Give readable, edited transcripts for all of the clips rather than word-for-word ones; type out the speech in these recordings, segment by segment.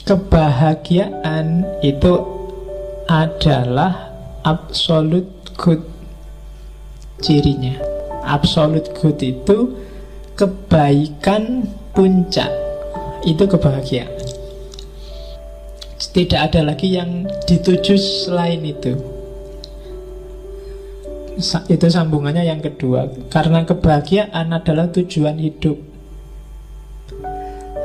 Kebahagiaan itu adalah absolute good cirinya. Absolute good itu kebaikan puncak, itu kebahagiaan. Tidak ada lagi yang dituju selain itu. Itu sambungannya yang kedua. Karena kebahagiaan adalah tujuan hidup.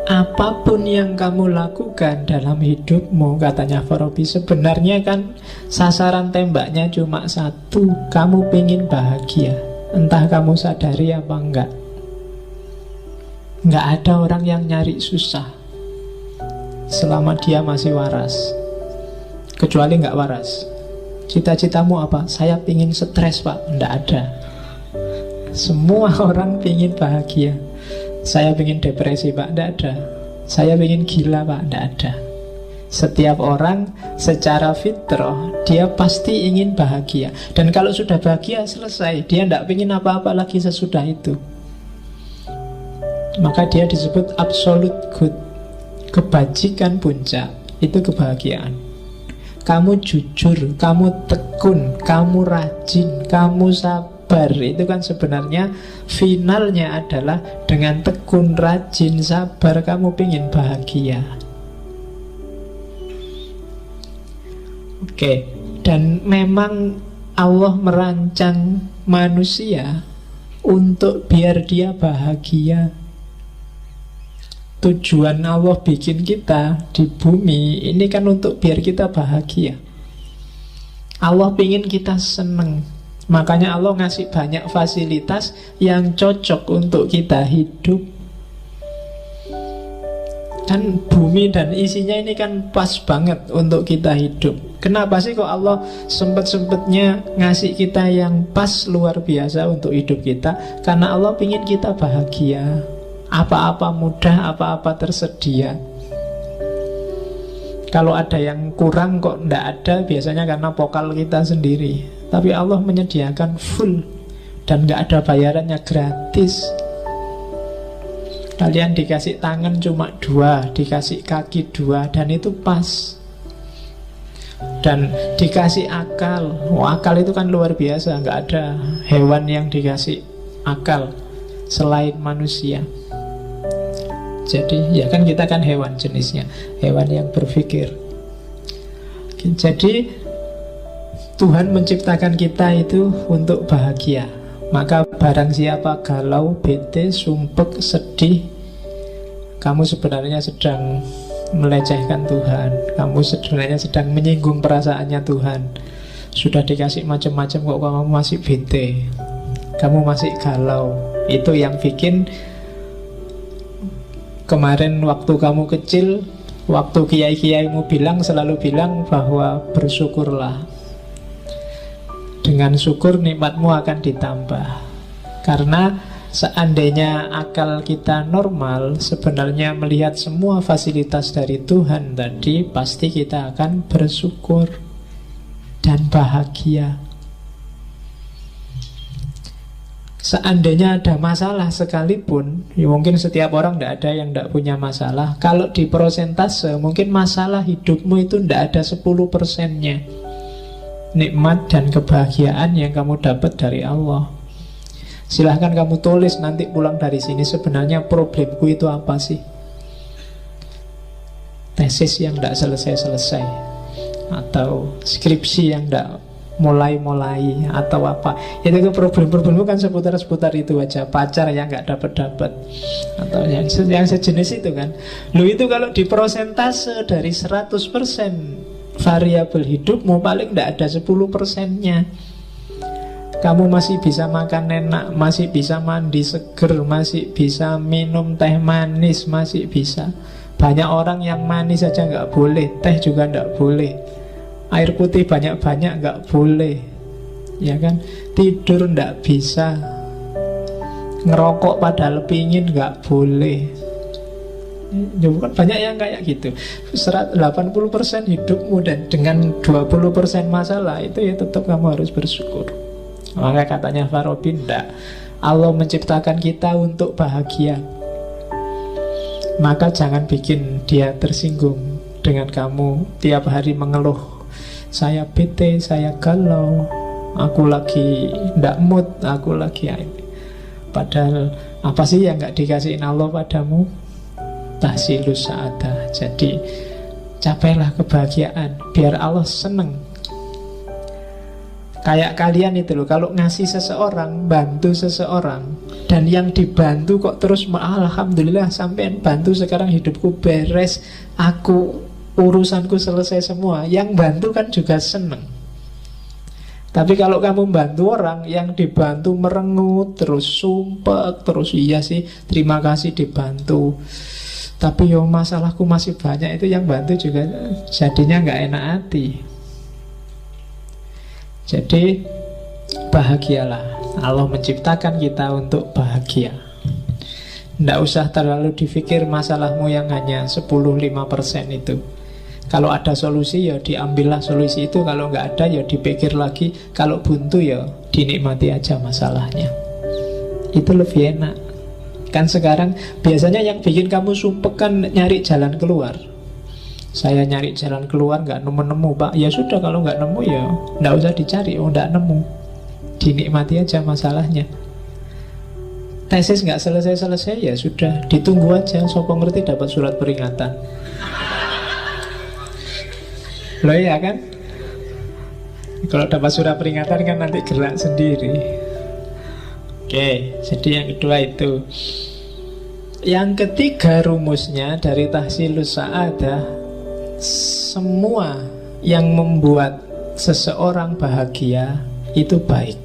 Apapun yang kamu lakukan dalam hidupmu, katanya Farabi, sebenarnya kan sasaran tembaknya cuma satu. Kamu pengen bahagia, entah kamu sadari apa enggak. Enggak ada orang yang nyari susah selama dia masih waras. Kecuali enggak waras. Cita-citamu apa? Saya pengen stres, Pak. Enggak ada. Semua orang pengen bahagia. Saya pengen depresi, Pak. Enggak ada. Saya pengen gila, Pak. Enggak ada. Setiap orang secara fitrah dia pasti ingin bahagia. Dan kalau sudah bahagia selesai. Dia enggak pengen apa-apa lagi sesudah itu. Maka dia disebut absolute good. Kebajikan puncak itu kebahagiaan. Kamu jujur, kamu tekun, kamu rajin, kamu sabar. Itu kan sebenarnya finalnya adalah dengan tekun, rajin, sabar, kamu ingin bahagia. Oke, dan memang Allah merancang manusia untuk biar dia bahagia. Tujuan Allah bikin kita di bumi ini kan untuk biar kita bahagia. Allah ingin kita seneng. Makanya Allah ngasih banyak fasilitas yang cocok untuk kita hidup. Kan bumi dan isinya ini kan pas banget untuk kita hidup. Kenapa sih kok Allah sempet-sempetnya ngasih kita yang pas luar biasa untuk hidup kita? Karena Allah ingin kita bahagia. Apa-apa mudah, apa-apa tersedia. Kalau ada yang kurang kok ndak ada, biasanya karena pokal kita sendiri. Tapi Allah menyediakan full. Dan nggak ada bayarannya, gratis. Kalian dikasih tangan cuma 2, dikasih kaki 2, dan itu pas. Dan dikasih akal. Akal itu kan luar biasa. Nggak ada hewan yang dikasih akal selain manusia. Jadi ya kan kita kan hewan jenisnya, hewan yang berpikir. Jadi Tuhan menciptakan kita itu untuk bahagia. Maka barang siapa galau, bete, sumpek, sedih, kamu sebenarnya sedang melecehkan Tuhan. Kamu sebenarnya sedang menyinggung perasaannya Tuhan. Sudah dikasih macam-macam kok kamu masih bete, kamu masih galau. Itu yang bikin kemarin waktu kamu kecil, waktu kiai-kiaimu selalu bilang bahwa bersyukurlah. Dengan syukur nikmatmu akan ditambah. Karena seandainya akal kita normal, sebenarnya melihat semua fasilitas dari Tuhan tadi, pasti kita akan bersyukur dan bahagia. Seandainya ada masalah sekalipun, ya mungkin setiap orang tidak ada yang tidak punya masalah. Kalau di persentase, mungkin masalah hidupmu itu tidak ada 10%-nya nikmat dan kebahagiaan yang kamu dapat dari Allah. Silahkan kamu tulis nanti pulang dari sini, sebenarnya problemku itu apa sih? Tesis yang tidak selesai-selesai, atau skripsi yang tidak mulai-mulai, atau apa. Itu problem-problemmu kan seputar-seputar itu aja. Pacar yang nggak dapat-dapat, atau yang sejenis itu kan. Lu itu kalau di persentase dari 100% variabel hidupmu, paling nggak ada 10%-nya. Kamu masih bisa makan enak, masih bisa mandi seger, masih bisa minum teh manis, masih bisa. Banyak orang yang manis saja nggak boleh, teh juga nggak boleh, air putih banyak-banyak nggak boleh, ya kan? Tidur nggak bisa, ngerokok padahal pingin nggak boleh. Ya, bukan banyak yang kayak gitu. 80% hidupmu dan dengan 20% masalah itu ya tetap kamu harus bersyukur. Maka katanya Farabi, enggak, Allah menciptakan kita untuk bahagia. Maka jangan bikin dia tersinggung. dengan kamu tiap hari mengeluh, saya bete, saya galau, aku lagi ndak mood, aku lagi ini. Padahal apa sih yang gak dikasihin Allah padamu? Tahsilus sa'adah. Jadi capailah kebahagiaan biar Allah seneng. Kayak kalian itu loh, kalau ngasih seseorang, bantu seseorang, dan yang dibantu kok terus alhamdulillah sampean bantu sekarang hidupku beres, aku urusanku selesai semua, yang bantu kan juga seneng. Tapi kalau kamu bantu orang, yang dibantu merengut, terus sumpek, terus iya sih terima kasih dibantu, tapi yo masalahku masih banyak, itu yang bantu juga jadinya nggak enak hati. Jadi bahagialah. Allah menciptakan kita untuk bahagia. Tidak usah terlalu dipikir masalahmu yang hanya 10-5% itu. Kalau ada solusi ya diambillah solusi itu. Kalau nggak ada ya dipikir lagi. Kalau buntu ya dinikmati aja masalahnya. Itu lebih enak. Kan sekarang biasanya yang bikin kamu sumpek kan nyari jalan keluar. Saya nyari jalan keluar nggak nemu-nemu Pak. Ya sudah, kalau nggak nemu ya nggak usah dicari. Oh nggak nemu, dinikmati aja masalahnya. Tesis nggak selesai-selesai ya sudah, ditunggu aja. Sopo ngerti dapat surat peringatan. Loh ya kan, kalau dapat surat peringatan kan nanti gerak sendiri. Oke, jadi yang kedua itu. Yang ketiga rumusnya dari tahsilus sa'adah, semua yang membuat seseorang bahagia itu baik.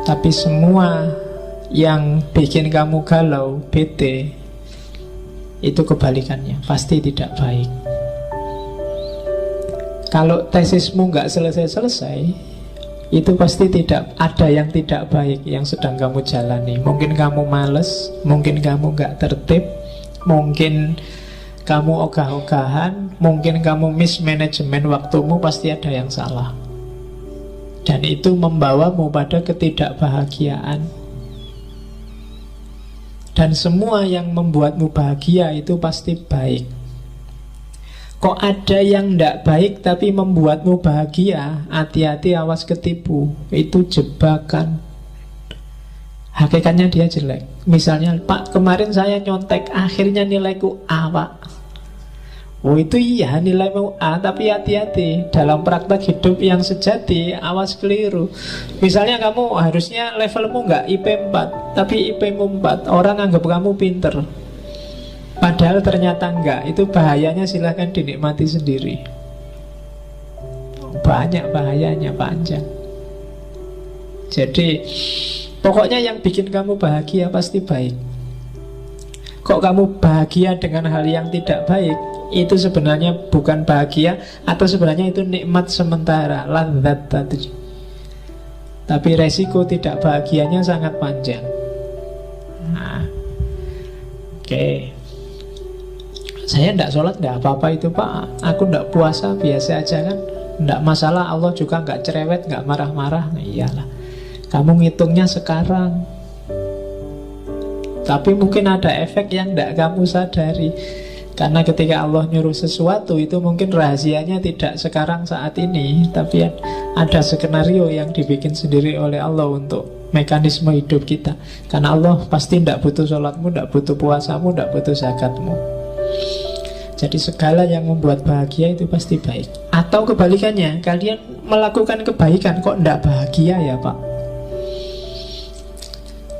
Tapi semua yang bikin kamu galau, bete, itu kebalikannya, pasti tidak baik. Kalau tesismu nggak selesai-selesai, itu pasti tidak ada yang tidak baik yang sedang kamu jalani. Mungkin kamu males, mungkin kamu nggak tertib, mungkin kamu ogah-ogahan, mungkin kamu mismanajemen waktumu, pasti ada yang salah. Dan itu membawamu pada ketidakbahagiaan. Dan semua yang membuatmu bahagia itu pasti baik. Kok ada yang tidak baik tapi membuatmu bahagia, hati-hati, awas ketipu. Itu jebakan. Hakikatnya dia jelek. Misalnya, Pak, kemarin saya nyontek, akhirnya nilaiku A, Pak. Oh itu iya, nilaimu A, tapi hati-hati. Dalam praktek hidup yang sejati, awas keliru. Misalnya kamu harusnya levelmu nggak IP 4, tapi IP-mu 4. Orang anggap kamu pinter, padahal ternyata enggak. Itu bahayanya, silahkan dinikmati sendiri. Banyak bahayanya, panjang. Jadi pokoknya yang bikin kamu bahagia pasti baik. Kok kamu bahagia dengan hal yang tidak baik, itu sebenarnya bukan bahagia, atau sebenarnya itu nikmat sementara, ladzat tadi. Tapi resiko tidak bahagianya sangat panjang. Nah, oke. Saya tidak sholat, tidak apa-apa itu Pak. Aku tidak puasa, biasa aja kan. Tidak masalah, Allah juga nggak cerewet, nggak marah-marah. Nah iyalah, kamu ngitungnya sekarang. Tapi mungkin ada efek yang tidak kamu sadari. Karena ketika Allah nyuruh sesuatu, itu mungkin rahasianya tidak sekarang saat ini, tapi ada skenario yang dibikin sendiri oleh Allah untuk mekanisme hidup kita. Karena Allah pasti tidak butuh sholatmu, tidak butuh puasamu, tidak butuh zakatmu. Jadi segala yang membuat bahagia itu pasti baik. Atau kebalikannya, kalian melakukan kebaikan kok tidak bahagia ya Pak.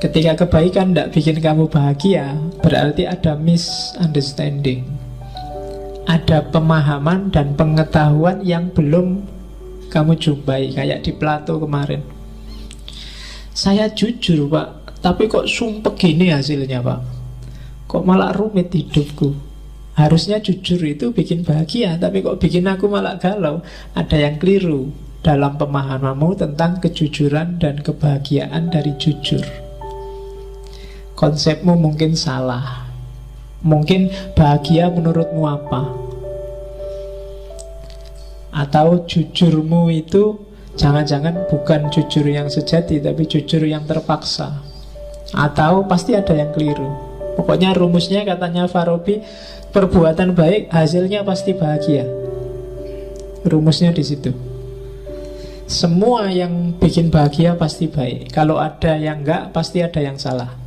Ketika kebaikan tidak bikin kamu bahagia, berarti ada misunderstanding. Ada pemahaman dan pengetahuan yang belum kamu jumpai. Kayak di Plato kemarin. Saya jujur Pak, tapi kok sumpek gini hasilnya Pak. Kok malah rumit hidupku. Harusnya jujur itu bikin bahagia, tapi kok bikin aku malah galau. Ada yang keliru dalam pemahamanmu tentang kejujuran dan kebahagiaan dari jujur. Konsepmu mungkin salah. Mungkin bahagia menurutmu apa? Atau jujurmu itu jangan-jangan bukan jujur yang sejati, tapi jujur yang terpaksa. Atau pasti ada yang keliru. Pokoknya rumusnya katanya Farabi, perbuatan baik hasilnya pasti bahagia. Rumusnya di situ. Semua yang bikin bahagia pasti baik. Kalau ada yang enggak, pasti ada yang salah.